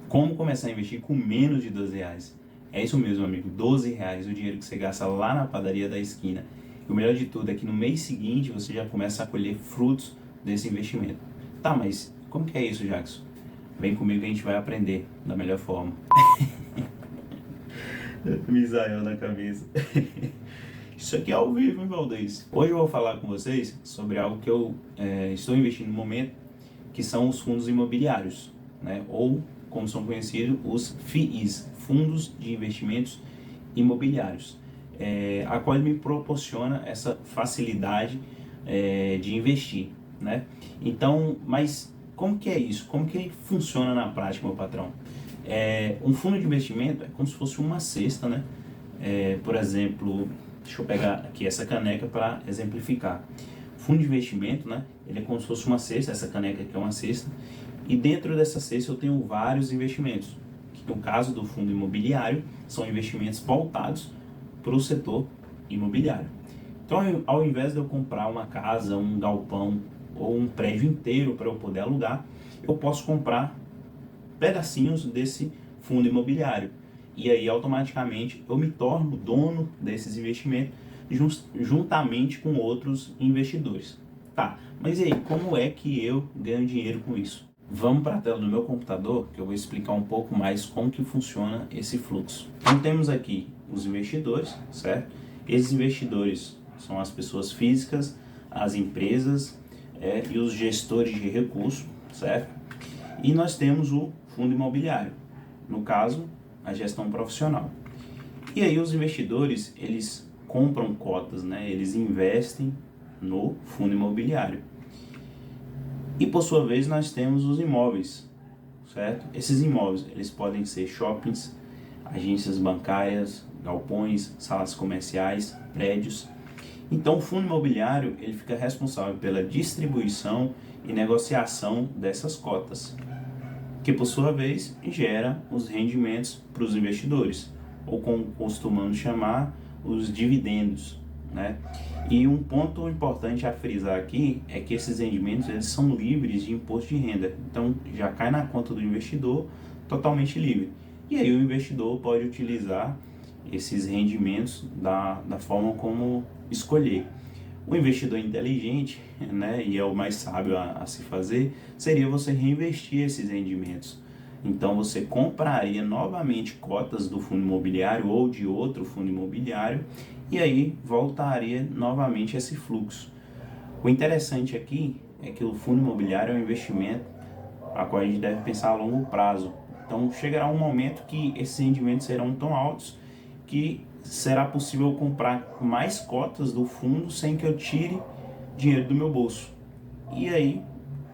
Como começar a investir com menos de R$ 12? É isso mesmo, amigo, R$ 12, o dinheiro que você gasta lá na padaria da esquina. E o melhor de tudo é que no mês seguinte você já começa a colher frutos desse investimento. Tá, mas como que é isso, Jackson? Vem comigo que a gente vai aprender da melhor forma. Misael na cabeça. Isso aqui é ao vivo, hein, Valdez? Hoje eu vou falar com vocês sobre algo que eu estou investindo no momento, que são os fundos imobiliários, né? Ou, como são conhecidos, os FIIs, Fundos de Investimentos Imobiliários, a qual me proporciona essa facilidade de investir, né? Então, mas como que é isso? Como que funciona na prática, meu patrão? Um fundo de investimento é como se fosse uma cesta, né? Por exemplo, deixa eu pegar aqui essa caneca para exemplificar. Fundo de investimento, né? Ele é como se fosse uma cesta, essa caneca aqui é uma cesta, e dentro dessa cesta eu tenho vários investimentos. No caso do fundo imobiliário, são investimentos voltados para o setor imobiliário. Então, ao invés de eu comprar uma casa, um galpão ou um prédio inteiro para eu poder alugar, eu posso comprar pedacinhos desse fundo imobiliário. E aí, automaticamente, eu me torno dono desses investimentos juntamente com outros investidores. Tá, mas e aí, como é que eu ganho dinheiro com isso? Vamos para a tela do meu computador, que eu vou explicar um pouco mais como que funciona esse fluxo. Então, temos aqui os investidores, certo? Esses investidores são as pessoas físicas, as empresas e os gestores de recursos, certo? E nós temos o fundo imobiliário, no caso, a gestão profissional. E aí os investidores, eles compram cotas, né? Eles investem no fundo imobiliário. E por sua vez nós temos os imóveis, certo? Esses imóveis, eles podem ser shoppings, agências bancárias, galpões, salas comerciais, prédios. Então o fundo imobiliário, ele fica responsável pela distribuição e negociação dessas cotas, que por sua vez gera os rendimentos para os investidores, ou como costumamos chamar, os dividendos, né? E um ponto importante a frisar aqui é que esses rendimentos eles são livres de imposto de renda, então já cai na conta do investidor totalmente livre. E aí o investidor pode utilizar esses rendimentos da forma como escolher. O investidor inteligente, né, e é o mais sábio a se fazer, seria você reinvestir esses rendimentos. Então você compraria novamente cotas do fundo imobiliário ou de outro fundo imobiliário e aí voltaria novamente esse fluxo. O interessante aqui é que o fundo imobiliário é um investimento a qual a gente deve pensar a longo prazo. Então chegará um momento que esses rendimentos serão tão altos que será possível comprar mais cotas do fundo sem que eu tire dinheiro do meu bolso. E aí,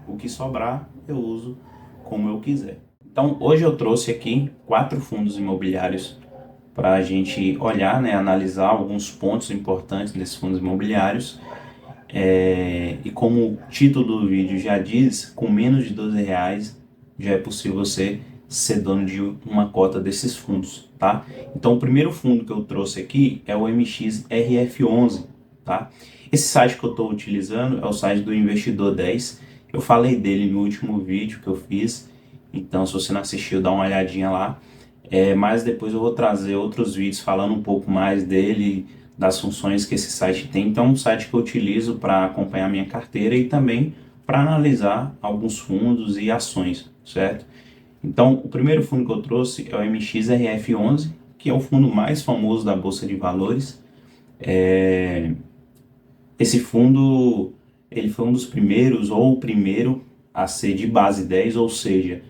o que sobrar, eu uso como eu quiser. Então, hoje eu trouxe aqui 4 fundos imobiliários para a gente olhar, né, analisar alguns pontos importantes desses fundos imobiliários. E como o título do vídeo já diz, com menos de R$ 12 já é possível você ser dono de uma cota desses fundos, tá? Então o primeiro fundo que eu trouxe aqui é o MXRF11, tá? Esse site que eu estou utilizando é o site do Investidor 10. Eu falei dele no último vídeo que eu fiz, então se você não assistiu, dá uma olhadinha lá. Mas depois eu vou trazer outros vídeos falando um pouco mais dele, das funções que esse site tem. Então é um site que eu utilizo para acompanhar minha carteira e também para analisar alguns fundos e ações, certo? Então o primeiro fundo que eu trouxe é o MXRF11, que é o fundo mais famoso da Bolsa de Valores. Esse fundo ele foi um dos primeiros ou o primeiro a ser de base 10, ou seja,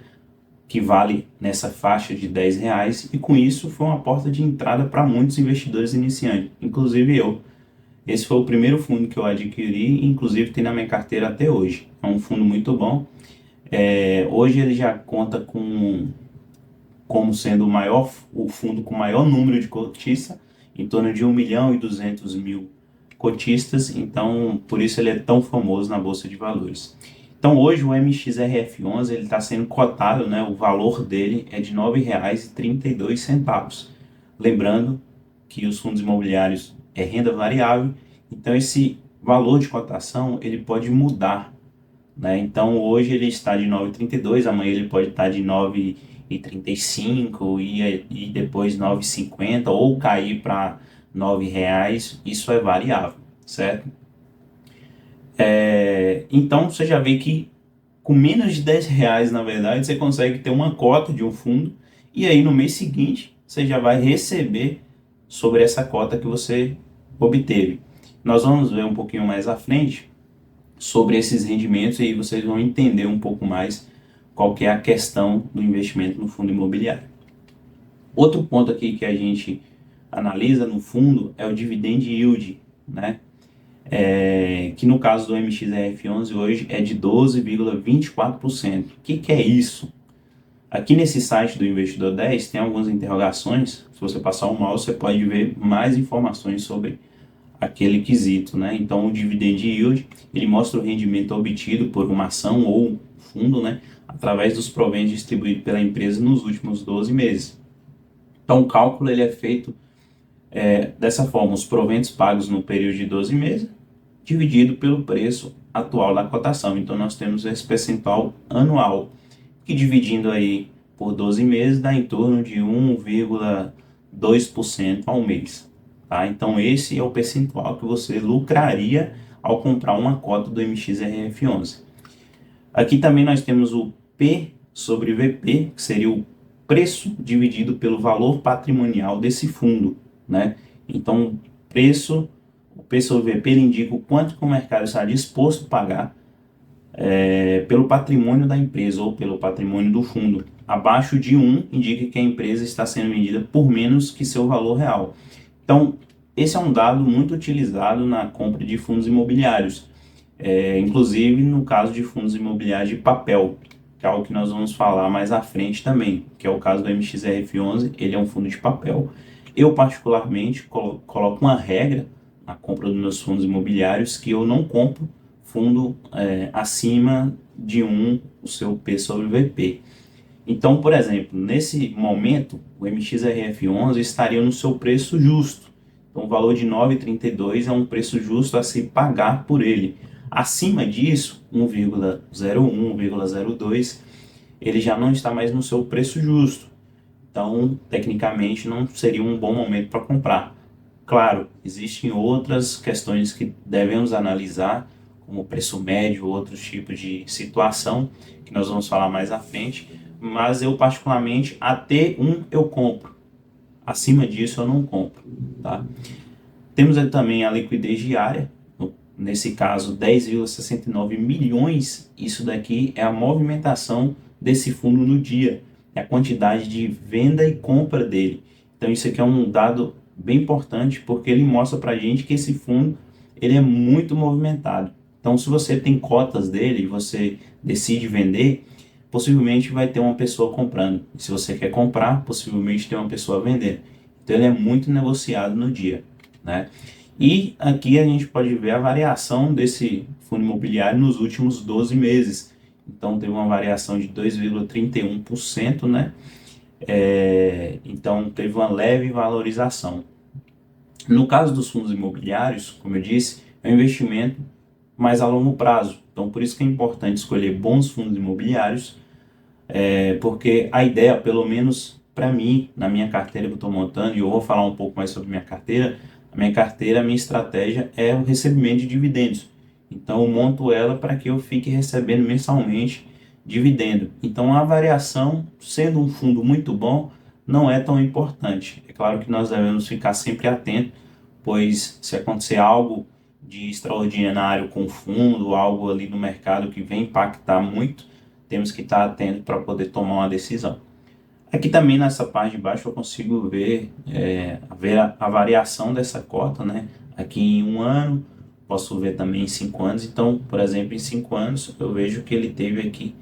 que vale nessa faixa de R$ 10, e com isso foi uma porta de entrada para muitos investidores iniciantes, inclusive eu. Esse foi o primeiro fundo que eu adquiri e inclusive tem na minha carteira até hoje. É um fundo muito bom. Hoje ele já conta como sendo o fundo com o maior número de cotistas, em torno de 1.200.000 cotistas, então por isso ele é tão famoso na Bolsa de Valores. Então hoje o MXRF11 ele está sendo cotado, né, o valor dele é de R$ 9,32. Lembrando que os fundos imobiliários é renda variável, então esse valor de cotação ele pode mudar, né? Então hoje ele está de 9,32, amanhã ele pode estar de 9,35 e depois 9,50 ou cair para R$ 9, isso é variável, certo? Então você já vê que com menos de R$ 10, na verdade, você consegue ter uma cota de um fundo e aí no mês seguinte você já vai receber sobre essa cota que você obteve. Nós vamos ver um pouquinho mais à frente sobre esses rendimentos e aí vocês vão entender um pouco mais qual que é a questão do investimento no fundo imobiliário. Outro ponto aqui que a gente analisa no fundo é o dividend yield, né? Que no caso do MXRF11 hoje é de 12,24%. O que é isso? Aqui nesse site do Investidor 10 tem algumas interrogações. Se você passar o mouse, você pode ver mais informações sobre aquele quesito, né? Então, o dividend yield, ele mostra o rendimento obtido por uma ação ou fundo, né? Através dos proventos distribuídos pela empresa nos últimos 12 meses. Então, o cálculo ele é feito dessa forma: os proventos pagos no período de 12 meses, dividido pelo preço atual da cotação. Então, nós temos esse percentual anual, que dividindo aí por 12 meses dá em torno de 1,2% ao mês. Tá? Então, esse é o percentual que você lucraria ao comprar uma cota do MXRF11. Aqui também nós temos o P sobre VP, que seria o preço dividido pelo valor patrimonial desse fundo, né? Então, o P sobre VP ele indica o quanto que o mercado está disposto a pagar pelo patrimônio da empresa ou pelo patrimônio do fundo. Abaixo de 1 indica que a empresa está sendo vendida por menos que seu valor real. Então, esse é um dado muito utilizado na compra de fundos imobiliários, inclusive no caso de fundos imobiliários de papel, que é algo que nós vamos falar mais à frente também, que é o caso do MXRF11, ele é um fundo de papel. Eu particularmente coloco uma regra na compra dos meus fundos imobiliários que eu não compro fundo acima de 1, o seu P sobre VP. Então, por exemplo, nesse momento, o MXRF11 estaria no seu preço justo. Então, o valor de 9,32 é um preço justo a se pagar por ele. Acima disso, 1,01, 1,02, ele já não está mais no seu preço justo. Então, tecnicamente, não seria um bom momento para comprar. Claro, existem outras questões que devemos analisar, como o preço médio, outros tipos de situação, que nós vamos falar mais à frente, mas eu particularmente, até eu compro. Acima disso eu não compro, tá? Temos aí também a liquidez diária, nesse caso 10,69 milhões, isso daqui é a movimentação desse fundo no dia, é a quantidade de venda e compra dele. Então isso aqui é um dado bem importante, porque ele mostra pra gente que esse fundo ele é muito movimentado. Então se você tem cotas dele e você decide vender, possivelmente vai ter uma pessoa comprando. E se você quer comprar, possivelmente tem uma pessoa vendendo. Então ele é muito negociado no dia, né? E aqui a gente pode ver a variação desse fundo imobiliário nos últimos 12 meses. Então teve uma variação de 2,31%, né? Então teve uma leve valorização. No caso dos fundos imobiliários, como eu disse, é um investimento mais a longo prazo. Então por isso que é importante escolher bons fundos imobiliários, porque a ideia, pelo menos para mim, na minha carteira que eu estou montando, e eu vou falar um pouco mais sobre minha carteira, a minha estratégia é o recebimento de dividendos. Então eu monto ela para que eu fique recebendo mensalmente dividendo. Então a variação, sendo um fundo muito bom, não é tão importante. É claro que nós devemos ficar sempre atentos, pois se acontecer algo de extraordinário com o fundo, algo ali no mercado que vem impactar muito, temos que estar atentos para poder tomar uma decisão. Aqui também nessa parte de baixo eu consigo ver, a variação dessa cota, né? Aqui em um ano, posso ver também em 5 anos. Então, por exemplo, em 5 anos eu vejo que ele teve aqui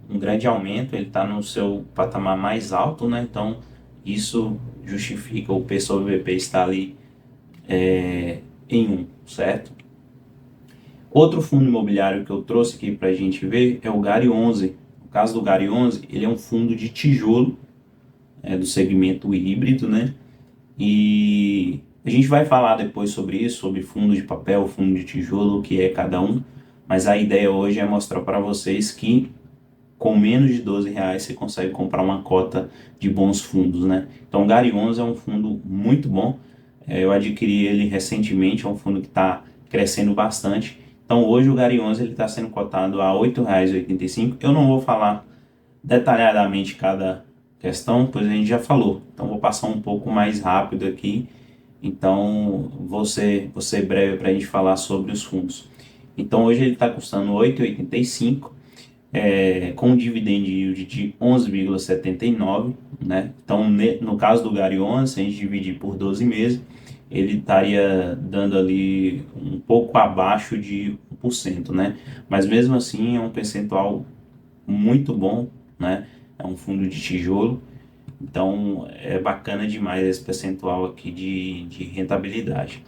um grande aumento, ele está no seu patamar mais alto, né? Então, isso justifica o P sobre VP estar ali em 1, certo? Outro fundo imobiliário que eu trouxe aqui para a gente ver é o GARI 11. No caso do GARI 11, ele é um fundo de tijolo, do segmento híbrido, né? E a gente vai falar depois sobre isso, sobre fundo de papel, fundo de tijolo, o que é cada um, mas a ideia hoje é mostrar para vocês que com menos de R$ 12 você consegue comprar uma cota de bons fundos, né? Então o Gary 11 é um fundo muito bom. Eu adquiri ele recentemente, é um fundo que está crescendo bastante. Então hoje o Gary 11 está sendo cotado a R$ 8,85. Eu não vou falar detalhadamente cada questão, pois a gente já falou. Então vou passar um pouco mais rápido aqui. Então vou ser breve para a gente falar sobre os fundos. Então hoje ele está custando R$ 8,85, com um dividend yield de 11,79, né? Então no caso do Gary 11, se a gente dividir por 12 meses, ele estaria dando ali um pouco abaixo de 1%, né? Mas mesmo assim é um percentual muito bom, né? É um fundo de tijolo, então é bacana demais esse percentual aqui de rentabilidade.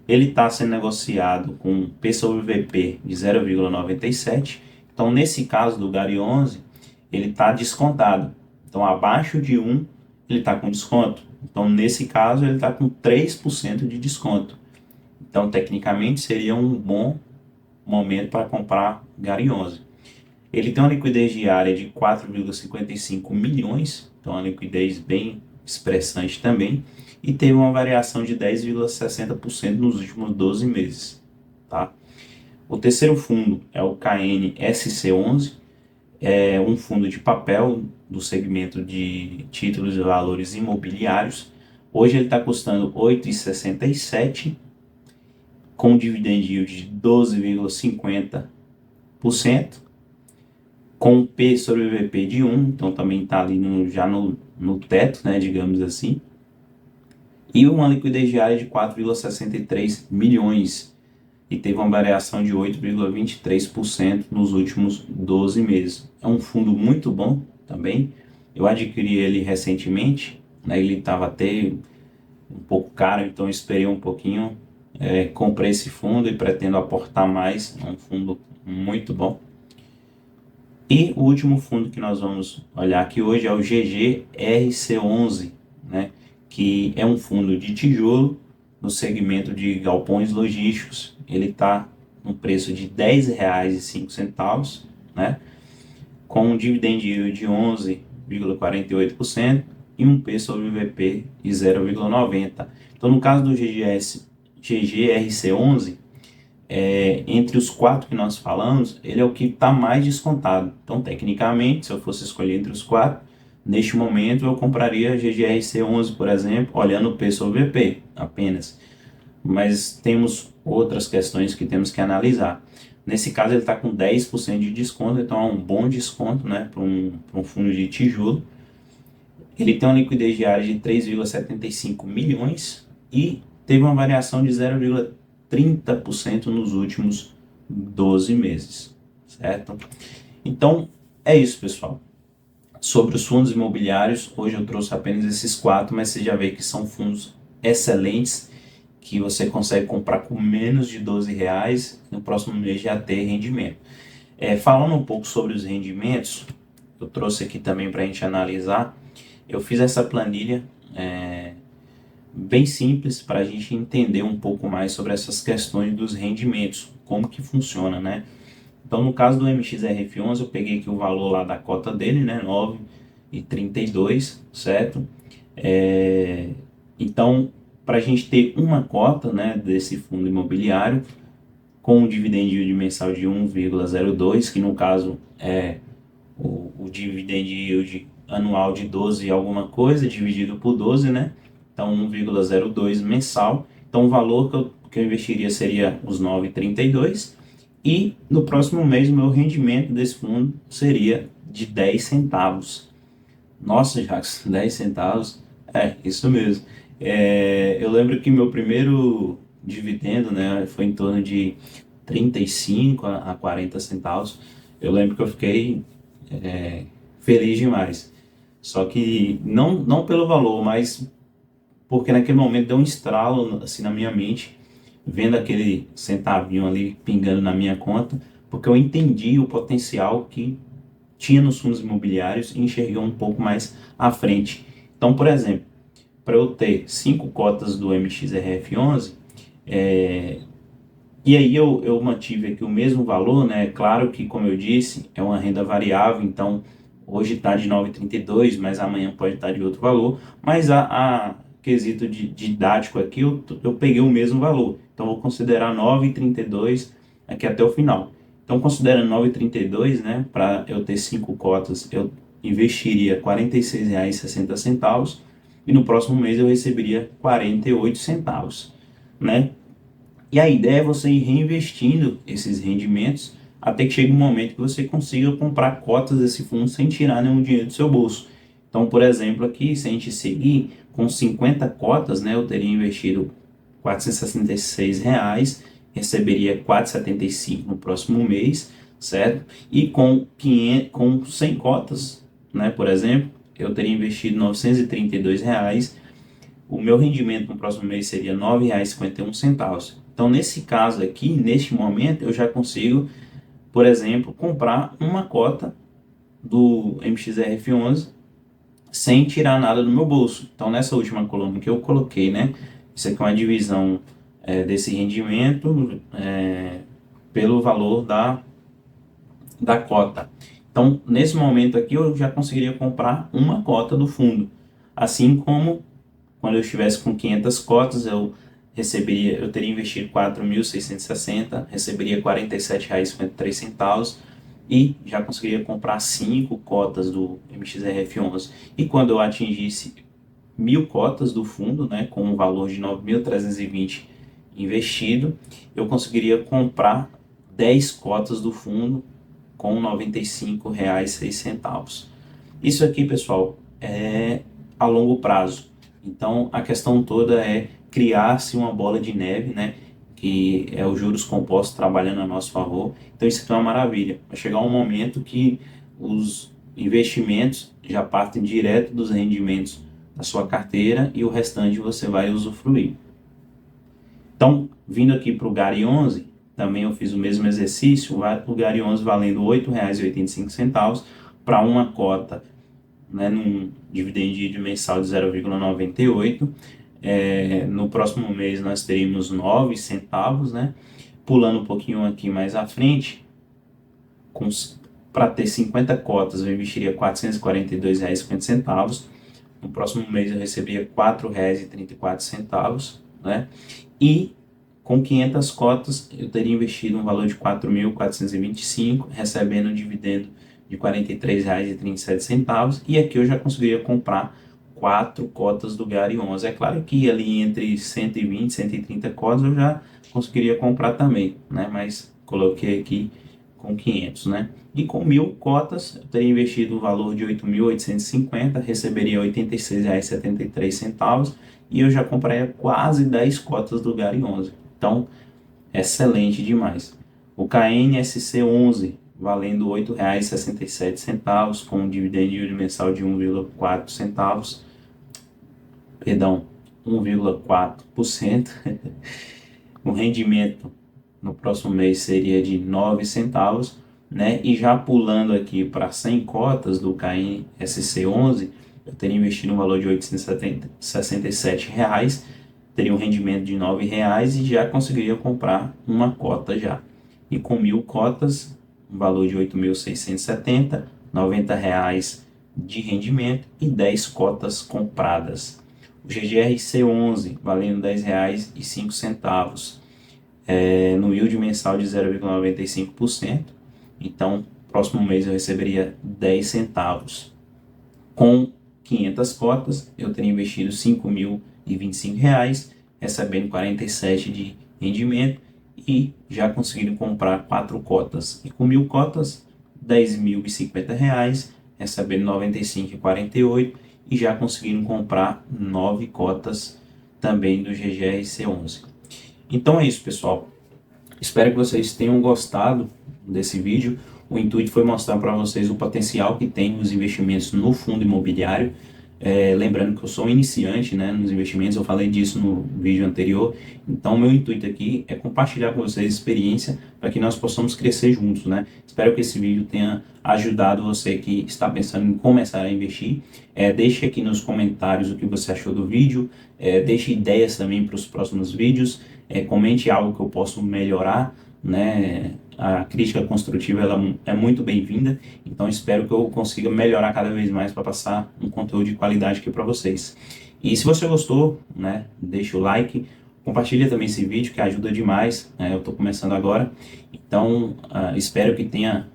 Ele está sendo negociado com P sobre VP de 0,97. Então nesse caso do Gary 11, ele está descontado. Então abaixo de 1 ele está com desconto. Então nesse caso ele está com 3% de desconto. Então tecnicamente seria um bom momento para comprar Gary 11. Ele tem uma liquidez diária de 4,55 milhões, então uma liquidez bem expressante também, e teve uma variação de 10,60% nos últimos 12 meses. Tá? O terceiro fundo é o KNSC11, é um fundo de papel do segmento de títulos e valores imobiliários. Hoje ele está custando R$ 8,67, com dividend yield de 12,50%, com P sobre VP de 1, então também está ali já no teto, né, digamos assim, e uma liquidez diária de 4,63 milhões, e teve uma variação de 8,23% nos últimos 12 meses. É um fundo muito bom também, eu adquiri ele recentemente, né, ele estava até um pouco caro, então eu esperei um pouquinho, comprei esse fundo e pretendo aportar mais, é um fundo muito bom. E o último fundo que nós vamos olhar aqui hoje é o GGRC11, né, que é um fundo de tijolo no segmento de galpões logísticos. Ele está no preço de R$ 10,05, né, com um dividend yield de 11,48% e um P sobre VP de 0,90. Então, no caso do GGRC11, entre os 4 que nós falamos, ele é o que está mais descontado. Então, tecnicamente, se eu fosse escolher entre os 4, neste momento eu compraria GGRC11, por exemplo, olhando o P sobre VP apenas. Mas temos outras questões que temos que analisar. Nesse caso, ele está com 10% de desconto, então é um bom desconto, né, para um fundo de tijolo. Ele tem uma liquidez diária de 3,75 milhões e teve uma variação de 0,30% nos últimos 12 meses, certo? Então, é isso, pessoal. Sobre os fundos imobiliários, hoje eu trouxe apenas esses 4, mas você já vê que são fundos excelentes, que você consegue comprar com menos de R$ 12, no próximo mês já ter rendimento. Falando um pouco sobre os rendimentos, eu trouxe aqui também para a gente analisar. Eu fiz essa planilha bem simples para a gente entender um pouco mais sobre essas questões dos rendimentos, como que funciona, né? Então, no caso do MXRF11, eu peguei aqui o valor lá da cota dele, né? 9,32, certo? Então, para a gente ter uma cota, né, desse fundo imobiliário, com um dividend yield mensal de 1,02, que no caso é o dividend yield anual de 12 alguma coisa, dividido por 12, né? Então 1,02 mensal. Então o valor que eu investiria seria os 9,32 e no próximo mês o meu rendimento desse fundo seria de 10 centavos. Nossa, Jacques, 10 centavos? Isso mesmo. Eu lembro que meu primeiro dividendo, né, foi em torno de 35 a 40 centavos. Eu lembro que eu fiquei feliz demais. Só que não pelo valor, mas porque naquele momento deu um estralo assim na minha mente, vendo aquele centavinho ali pingando na minha conta, porque eu entendi o potencial que tinha nos fundos imobiliários e enxerguei um pouco mais à frente. Então, por exemplo, para eu ter 5 cotas do MXRF11, E aí eu mantive aqui o mesmo valor, né? Claro que, como eu disse, é uma renda variável, então hoje está de 9,32, mas amanhã pode estar de outro valor. Mas a quesito didático aqui, eu peguei o mesmo valor. Então vou considerar 9,32 aqui até o final. Então, considerando 9,32, né? Para eu ter 5 cotas, eu investiria R$ 46,60 e no próximo mês eu receberia 48 centavos, né? E a ideia é você ir reinvestindo esses rendimentos até que chegue um momento que você consiga comprar cotas desse fundo sem tirar nenhum dinheiro do seu bolso. Então, por exemplo, aqui, se a gente seguir com 50 cotas, né, eu teria investido R$ 466, receberia 4,75 no próximo mês, certo? E com 100 cotas, né, por exemplo, eu teria investido R$ 932, o meu rendimento no próximo mês seria R$ 9,51. Então, nesse caso aqui, neste momento, eu já consigo, por exemplo, comprar uma cota do MXRF11 sem tirar nada do meu bolso. Então, nessa última coluna que eu coloquei, né, isso aqui é uma divisão desse rendimento pelo valor da cota. Então, nesse momento aqui, eu já conseguiria comprar uma cota do fundo, assim como quando eu estivesse com 500 cotas, eu teria investido 4.660, receberia R$ 47,53 e já conseguiria comprar 5 cotas do MXRF11. E quando eu atingisse 1.000 cotas do fundo, né, com um valor de 9.320 investido, eu conseguiria comprar 10 cotas do fundo com R$ 95,06. Isso aqui, pessoal, é a longo prazo. Então, a questão toda é criar-se uma bola de neve, né? Que é os juros compostos trabalhando a nosso favor. Então, isso aqui é uma maravilha. Vai chegar um momento que os investimentos já partem direto dos rendimentos da sua carteira e o restante você vai usufruir. Então, vindo aqui para o GARI 11, também eu fiz o mesmo exercício, o GARI 11 valendo R$ 8,85 para uma cota, né, num dividend yield mensal de 0,98. No próximo mês nós teríamos 9 centavos, né? Pulando um pouquinho aqui mais à frente, para ter 50 cotas eu investiria R$ 442,50. No próximo mês eu receberia R$ 4,34, né? E com 500 cotas eu teria investido um valor de R$ 4.425, recebendo um dividendo de R$ 43,37, e aqui eu já conseguiria comprar 4 cotas do GARI 11. É claro que ali entre 120 e 130 cotas eu já conseguiria comprar também, né? Mas coloquei aqui com 500, né? E com 1.000 cotas eu teria investido um valor de 8.850, receberia R$ 86,73 e eu já compraria quase 10 cotas do GARI 11. Então, excelente demais. O KNSC 11 valendo R$ 8,67, com um dividend yield mensal de 1,4 centavos, perdão, 1,4%. O rendimento no próximo mês seria de 9 centavos, né? E já pulando aqui para 100 cotas do KNSC 11, eu teria investido um valor de R$ 867, teria um rendimento de R$ 9,00 e já conseguiria comprar uma cota já. E com 1.000 cotas, um valor de R$ 8.670, R$ 90,00 de rendimento e 10 cotas compradas. O GGRC11 valendo R$ 10,05, no yield mensal de 0,95%. Então, próximo mês eu receberia 10 centavos. Com 500 cotas, eu teria investido R$ 5.025, recebendo 47 de rendimento e já conseguiram comprar 4 cotas. E com 1.000 cotas, R$ 10.050, recebendo 95,48 e já conseguiram comprar 9 cotas também do GGRC11. Então é isso, pessoal. Espero que vocês tenham gostado desse vídeo. O intuito foi mostrar para vocês o potencial que tem os investimentos no fundo imobiliário. Lembrando que eu sou um iniciante, né, nos investimentos, eu falei disso no vídeo anterior. Então, meu intuito aqui é compartilhar com vocês a experiência para que nós possamos crescer juntos, né? Espero que esse vídeo tenha ajudado você que está pensando em começar a investir. Deixe aqui nos comentários o que você achou do vídeo, deixe ideias também para os próximos vídeos. comente algo que eu posso melhorar, né? A crítica construtiva ela é muito bem-vinda, então espero que eu consiga melhorar cada vez mais para passar um conteúdo de qualidade aqui para vocês. E se você gostou, né, deixa o like, compartilha também esse vídeo que ajuda demais, né? Eu estou começando agora, então espero que tenha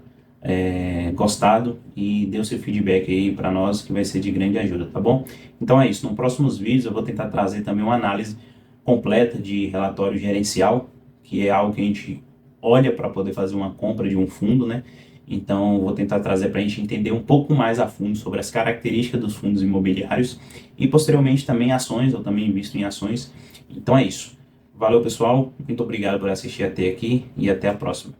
gostado e dê o seu feedback aí para nós, que vai ser de grande ajuda, tá bom? Então é isso, nos próximos vídeos eu vou tentar trazer também uma análise completa de relatório gerencial, que é algo que a gente olha para poder fazer uma compra de um fundo, né? Então vou tentar trazer para a gente entender um pouco mais a fundo sobre as características dos fundos imobiliários e posteriormente também ações, eu também invisto em ações. Então é isso. Valeu, pessoal, muito obrigado por assistir até aqui e até a próxima.